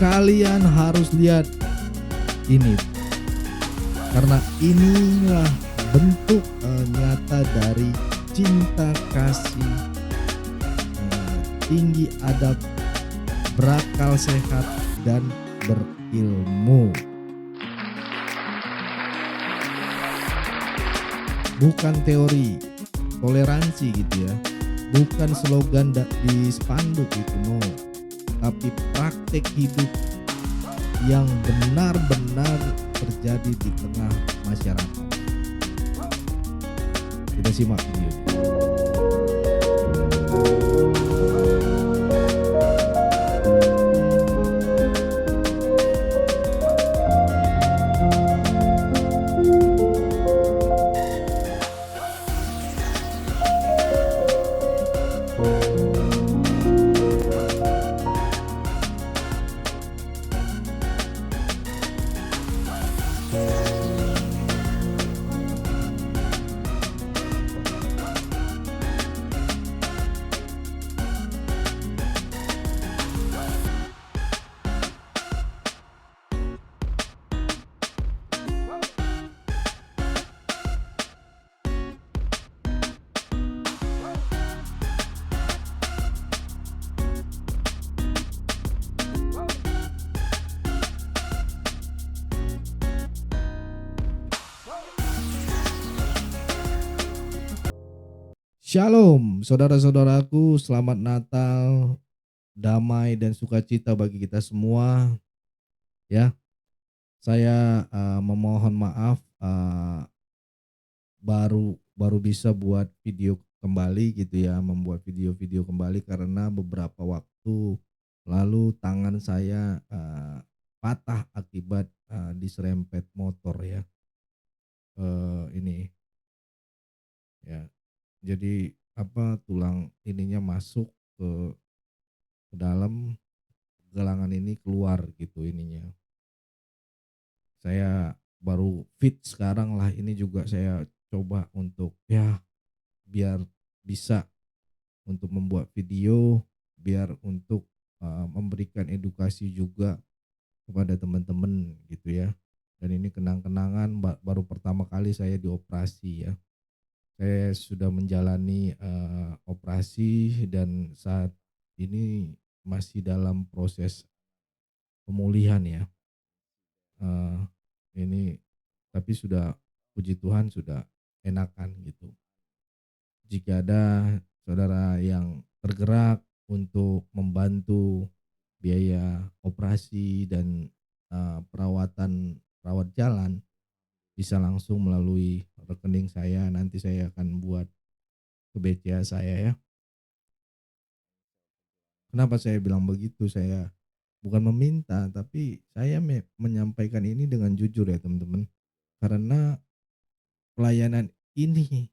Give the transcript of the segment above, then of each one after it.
Kalian harus lihat ini, karena inilah bentuk nyata dari cinta kasih, tinggi adab, berakal sehat dan berilmu. Bukan teori toleransi gitu ya, bukan slogan di spanduk gitu, no, tapi praktek hidup yang benar-benar terjadi di tengah masyarakat. Kita simak video ini. Shalom saudara-saudaraku, selamat Natal, damai dan sukacita bagi kita semua ya. Saya memohon maaf baru bisa buat video kembali gitu ya, membuat video-video kembali karena beberapa waktu lalu tangan saya patah akibat diserempet motor ya. Ini ya. Jadi tulang ininya masuk ke dalam gelangan ini, keluar gitu ininya. Saya baru fit sekarang lah, ini juga saya coba untuk ya biar bisa untuk membuat video, biar untuk memberikan edukasi juga kepada teman-teman gitu ya. Dan ini kenang-kenangan baru pertama kali saya dioperasi ya. Saya sudah menjalani operasi dan saat ini masih dalam proses pemulihan ya. Ini tapi sudah, puji Tuhan, sudah enakan gitu. Jika ada saudara yang tergerak untuk membantu biaya operasi dan rawat jalan, bisa langsung melalui rekening saya, nanti saya akan buat ke BCA saya ya. Kenapa saya bilang begitu? Saya bukan meminta, tapi saya menyampaikan ini dengan jujur ya teman-teman. Karena pelayanan ini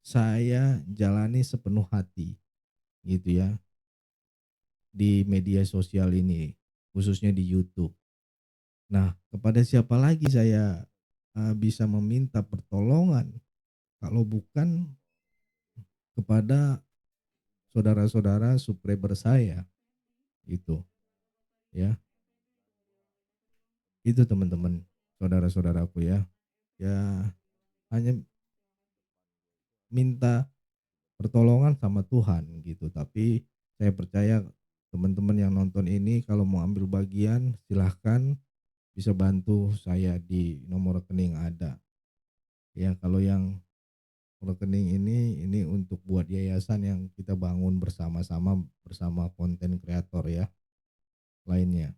saya jalani sepenuh hati gitu ya, di media sosial ini, khususnya di YouTube. Nah, kepada siapa lagi saya bisa meminta pertolongan kalau bukan kepada saudara-saudara subscriber saya gitu ya. Itu teman-teman, saudara-saudaraku ya. Ya hanya minta pertolongan sama Tuhan gitu. Tapi saya percaya teman-teman yang nonton ini kalau mau ambil bagian silahkan, bisa bantu saya di nomor rekening ada. Ya kalau yang rekening ini untuk buat yayasan yang kita bangun bersama-sama bersama konten kreator ya lainnya.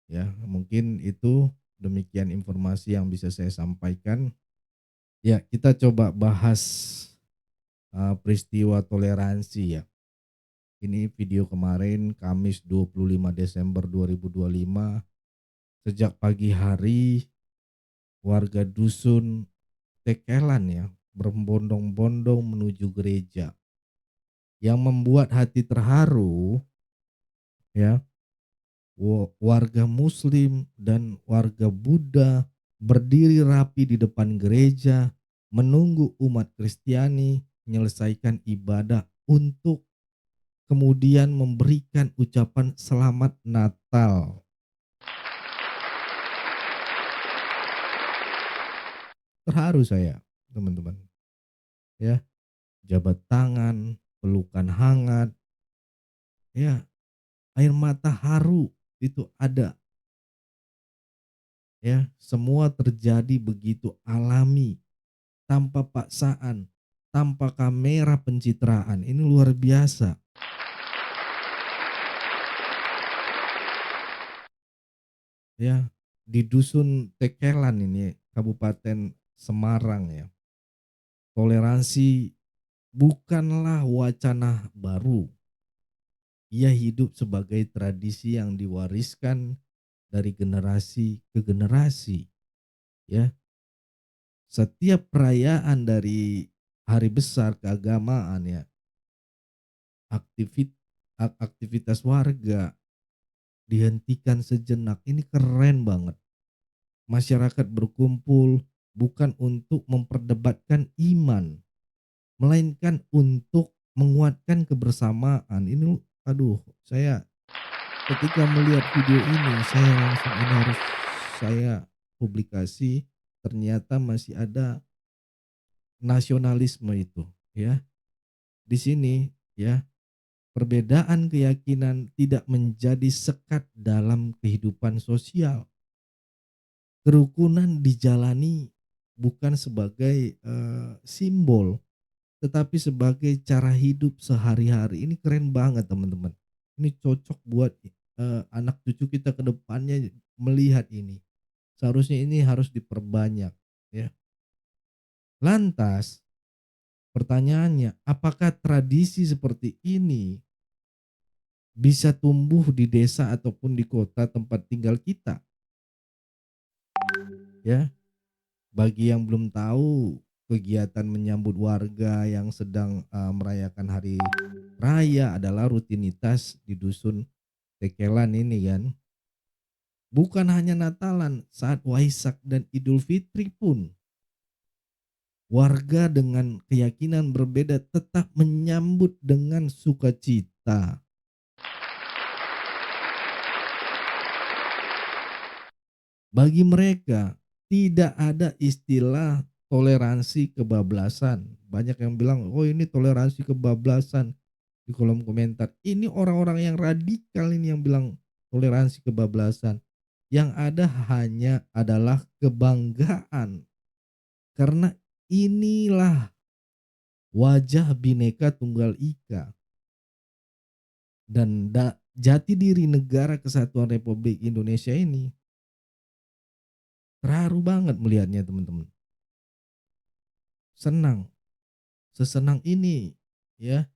Ya, mungkin itu demikian informasi yang bisa saya sampaikan. Ya, kita coba bahas peristiwa toleransi ya. Ini video kemarin Kamis 25 Desember 2025. Sejak pagi hari warga dusun Tekelan ya berbondong-bondong menuju gereja. Yang membuat hati terharu ya, warga Muslim dan warga Buddha berdiri rapi di depan gereja menunggu umat Kristiani menyelesaikan ibadah untuk kemudian memberikan ucapan selamat Natal Terharu saya, teman-teman, ya. Jabat tangan, pelukan hangat, ya, air mata haru itu ada, ya. Semua terjadi begitu alami, tanpa paksaan, tanpa kamera pencitraan. Ini luar biasa, ya. Di dusun Tekelan ini, Kabupaten Semarang, ya. Toleransi bukanlah wacana baru. Ia hidup sebagai tradisi yang diwariskan dari generasi ke generasi, ya. Setiap perayaan dari hari besar keagamaan, ya, aktivit aktivitas warga dihentikan sejenak. Ini keren banget. Masyarakat berkumpul bukan untuk memperdebatkan iman, melainkan untuk menguatkan kebersamaan. Ini aduh, saya ketika melihat video ini saya langsung ini harus saya publikasi, ternyata masih ada nasionalisme itu, ya. Di sini, ya, perbedaan keyakinan tidak menjadi sekat dalam kehidupan sosial. Kerukunan dijalani bukan sebagai simbol, tetapi sebagai cara hidup sehari-hari. Ini keren banget, teman-teman. Ini cocok buat anak cucu kita ke depannya melihat ini. Seharusnya ini harus diperbanyak, ya. Lantas pertanyaannya, apakah tradisi seperti ini bisa tumbuh di desa ataupun di kota tempat tinggal kita, ya? Bagi yang belum tahu, kegiatan menyambut warga yang sedang merayakan hari raya adalah rutinitas di dusun Tekelan ini kan. Bukan hanya Natalan, saat Waisak dan Idul Fitri pun warga dengan keyakinan berbeda tetap menyambut dengan sukacita. Bagi mereka tidak ada istilah toleransi kebablasan. Banyak yang bilang, "Oh, ini toleransi kebablasan." Di kolom komentar. Ini orang-orang yang radikal ini yang bilang toleransi kebablasan. Yang ada hanya adalah kebanggaan. Karena inilah wajah Bhinneka Tunggal Ika dan jati diri Negara Kesatuan Republik Indonesia ini. Terharu banget melihatnya, teman-teman. Senang, sesenang ini, ya.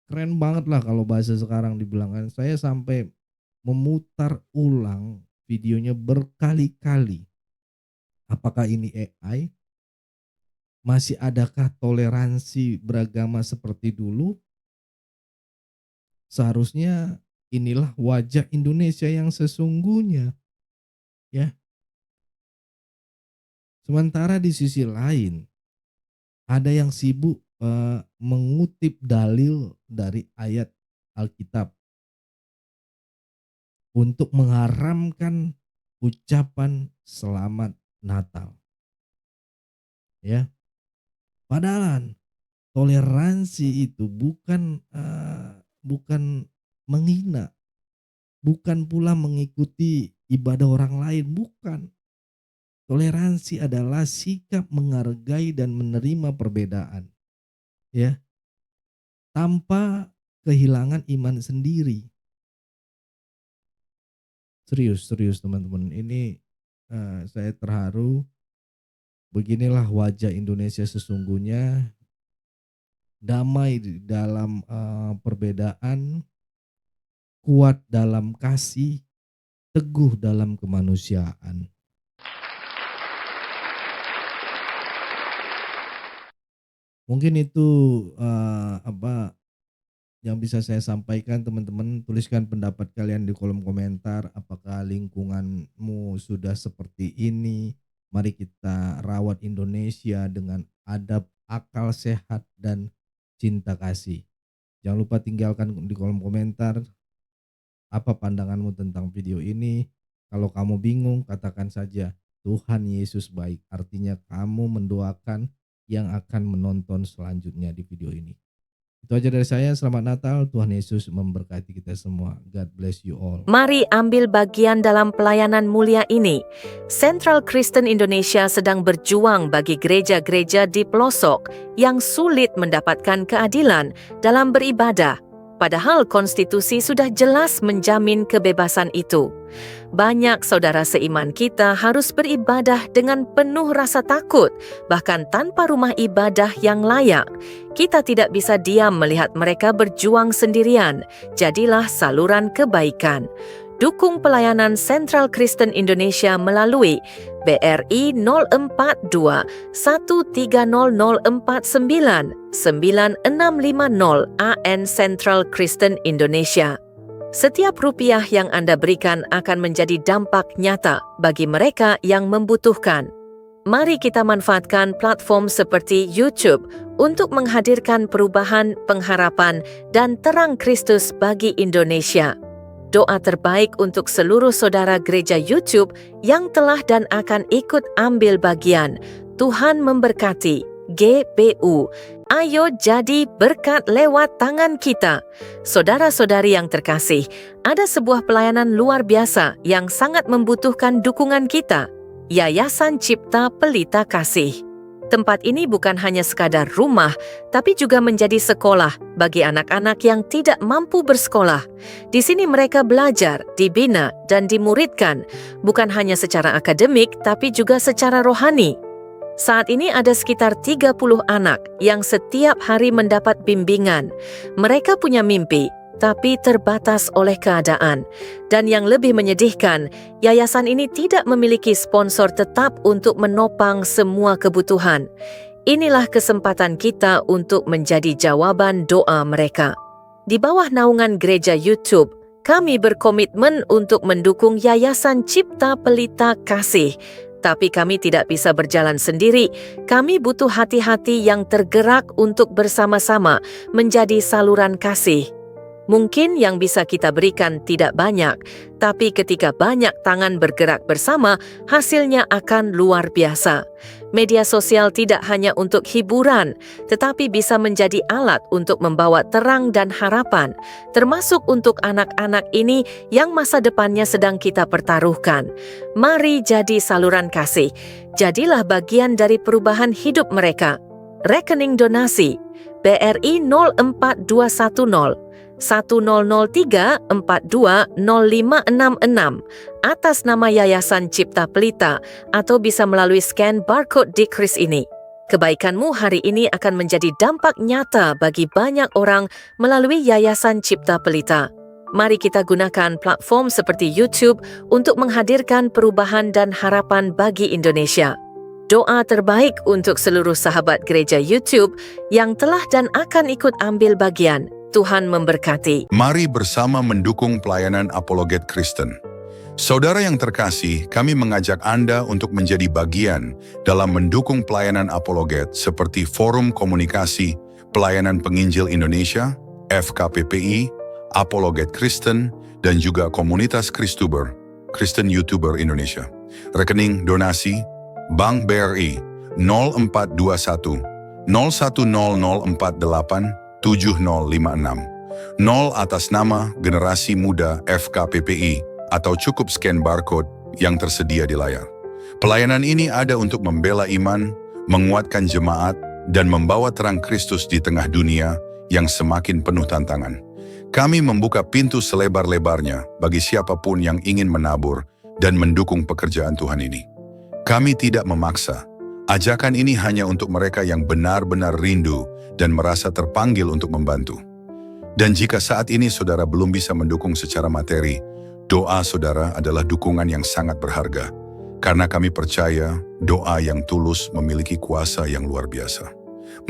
Keren banget lah kalau bahasa sekarang dibilangkan. Saya sampai memutar ulang videonya berkali-kali. Apakah ini AI? Masih adakah toleransi beragama seperti dulu? Seharusnya inilah wajah Indonesia yang sesungguhnya, ya. Sementara di sisi lain ada yang sibuk mengutip dalil dari ayat Alkitab untuk mengharamkan ucapan selamat Natal, ya. Padahal toleransi itu bukan menghina, bukan pula mengikuti ibadah orang lain, bukan. Toleransi adalah sikap menghargai dan menerima perbedaan, ya, tanpa kehilangan iman sendiri. Serius serius teman-teman, ini saya terharu. Beginilah wajah Indonesia sesungguhnya, damai di dalam perbedaan, kuat dalam kasih, teguh dalam kemanusiaan. Mungkin itu yang bisa saya sampaikan, teman-teman. Tuliskan pendapat kalian di kolom komentar. Apakah lingkunganmu sudah seperti ini? Mari kita rawat Indonesia dengan adab, akal sehat, dan cinta kasih. Jangan lupa tinggalkan di kolom komentar apa pandanganmu tentang video ini. Kalau kamu bingung, katakan saja. Tuhan Yesus baik. Artinya kamu mendoakan yang akan menonton selanjutnya di video ini. Itu aja dari saya. Selamat Natal. Tuhan Yesus memberkati kita semua. God bless you all. Mari ambil bagian dalam pelayanan mulia ini. Central Kristen Indonesia sedang berjuang bagi gereja-gereja di pelosok yang sulit mendapatkan keadilan dalam beribadah. Padahal konstitusi sudah jelas menjamin kebebasan itu. Banyak saudara seiman kita harus beribadah dengan penuh rasa takut, bahkan tanpa rumah ibadah yang layak. Kita tidak bisa diam melihat mereka berjuang sendirian. Jadilah saluran kebaikan. Dukung pelayanan Central Kristen Indonesia melalui BRI 042 130049 9650 AN Central Kristen Indonesia. Setiap rupiah yang Anda berikan akan menjadi dampak nyata bagi mereka yang membutuhkan. Mari kita manfaatkan platform seperti YouTube untuk menghadirkan perubahan, pengharapan, dan terang Kristus bagi Indonesia. Doa terbaik untuk seluruh saudara gereja YouTube yang telah dan akan ikut ambil bagian. Tuhan memberkati. GBU. Ayo jadi berkat lewat tangan kita. Saudara-saudari yang terkasih, ada sebuah pelayanan luar biasa yang sangat membutuhkan dukungan kita. Yayasan Cipta Pelita Kasih. Tempat ini bukan hanya sekadar rumah, tapi juga menjadi sekolah bagi anak-anak yang tidak mampu bersekolah. Di sini mereka belajar, dibina, dan dimuridkan, bukan hanya secara akademik, tapi juga secara rohani. Saat ini ada sekitar 30 anak yang setiap hari mendapat bimbingan. Mereka punya mimpi, tapi terbatas oleh keadaan. Dan yang lebih menyedihkan, yayasan ini tidak memiliki sponsor tetap untuk menopang semua kebutuhan. Inilah kesempatan kita untuk menjadi jawaban doa mereka. Di bawah naungan gereja YouTube, kami berkomitmen untuk mendukung Yayasan Cipta Pelita Kasih. Tapi kami tidak bisa berjalan sendiri. Kami butuh hati-hati yang tergerak untuk bersama-sama menjadi saluran kasih. Mungkin yang bisa kita berikan tidak banyak, tapi ketika banyak tangan bergerak bersama, hasilnya akan luar biasa. Media sosial tidak hanya untuk hiburan, tetapi bisa menjadi alat untuk membawa terang dan harapan, termasuk untuk anak-anak ini yang masa depannya sedang kita pertaruhkan. Mari jadi saluran kasih. Jadilah bagian dari perubahan hidup mereka. Rekening donasi BRI 04210 1003 42 0566 atas nama Yayasan Cipta Pelita atau bisa melalui scan barcode di kris ini. Kebaikanmu hari ini akan menjadi dampak nyata bagi banyak orang melalui Yayasan Cipta Pelita. Mari kita gunakan platform seperti YouTube untuk menghadirkan perubahan dan harapan bagi Indonesia. Doa terbaik untuk seluruh sahabat gereja YouTube yang telah dan akan ikut ambil bagian. Tuhan memberkati. Mari bersama mendukung pelayanan Apologet Kristen. Saudara yang terkasih, kami mengajak Anda untuk menjadi bagian dalam mendukung pelayanan Apologet seperti Forum Komunikasi Pelayanan Penginjil Indonesia, FKPPI, Apologet Kristen, dan juga Komunitas Kristuber, Kristen YouTuber Indonesia. Rekening donasi Bank BRI 0421 010048 7056 0 atas nama Generasi Muda FKPPI atau cukup scan barcode yang tersedia di layar. Pelayanan ini ada untuk membela iman, menguatkan jemaat, dan membawa terang Kristus di tengah dunia yang semakin penuh tantangan. Kami membuka pintu selebar-lebarnya bagi siapapun yang ingin menabur dan mendukung pekerjaan Tuhan ini. Kami tidak memaksa. Ajakan ini hanya untuk mereka yang benar-benar rindu dan merasa terpanggil untuk membantu. Dan jika saat ini saudara belum bisa mendukung secara materi, doa saudara adalah dukungan yang sangat berharga. Karena kami percaya doa yang tulus memiliki kuasa yang luar biasa.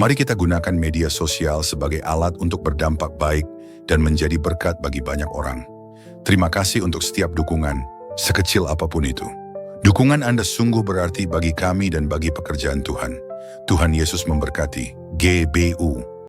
Mari kita gunakan media sosial sebagai alat untuk berdampak baik dan menjadi berkat bagi banyak orang. Terima kasih untuk setiap dukungan, sekecil apapun itu. Dukungan Anda sungguh berarti bagi kami dan bagi pekerjaan Tuhan. Tuhan Yesus memberkati. GBU.